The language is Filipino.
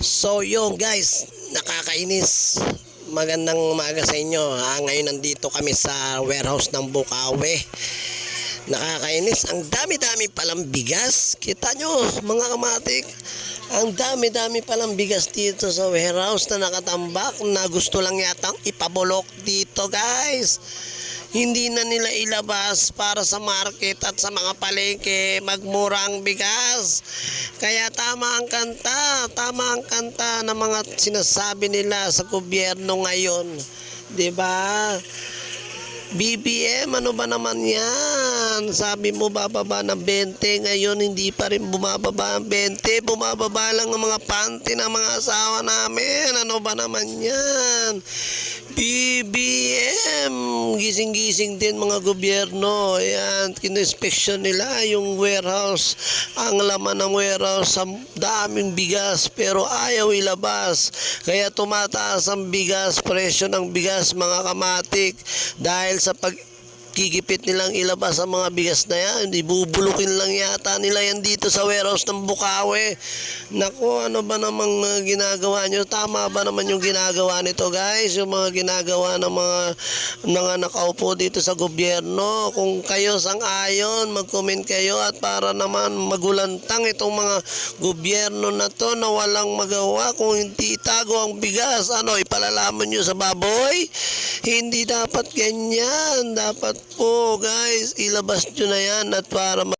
So yung guys, nakakainis. Magandang umaga sa inyo. Ngayon nandito kami sa warehouse ng Bukawi. Nakakainis. Ang dami-dami palang bigas. Kita nyo mga kamatik. Ang dami-dami palang bigas dito sa warehouse na nakatambak na gusto lang yatang ipabulok dito guys. Hindi na nila ilabas para sa market at sa mga palengke magmurang bigas. Kaya tama ang kanta ng mga sinasabi nila sa gobyerno ngayon. 'Di ba? BBM, ano ba naman yan? Sabi mo bababa ng 20, ngayon hindi pa rin bumababa ang 20, bumababa lang ang mga panty ng mga asawa namin. Ano ba naman yan? BBM, gising-gising din mga gobyerno. Ayan, kino-inspection nila yung warehouse. Ang laman ng warehouse, sa daming bigas pero ayaw ilabas. Kaya tumataas ang bigas, presyo ng bigas mga kamatik dahil sa pagkigipit nilang ilabas ang mga bigas na yan. Ibubulukin lang yata nila yan dito sa warehouse ng Bukawi. Naku, ano ba namang ginagawa nyo? Tama ba naman yung ginagawa nito guys? Yung mga ginagawa ng mga nakaupo dito sa gobyerno. Kung kayo sang-ayon, mag-comment kayo at para naman magulantang itong mga gobyerno na to na walang magawa. Kung hindi itago ang bigas, ano, ipalalaman nyo sa baboy? Hindi dapat ganyan. Dapat po guys, ilabas nyo na yan at para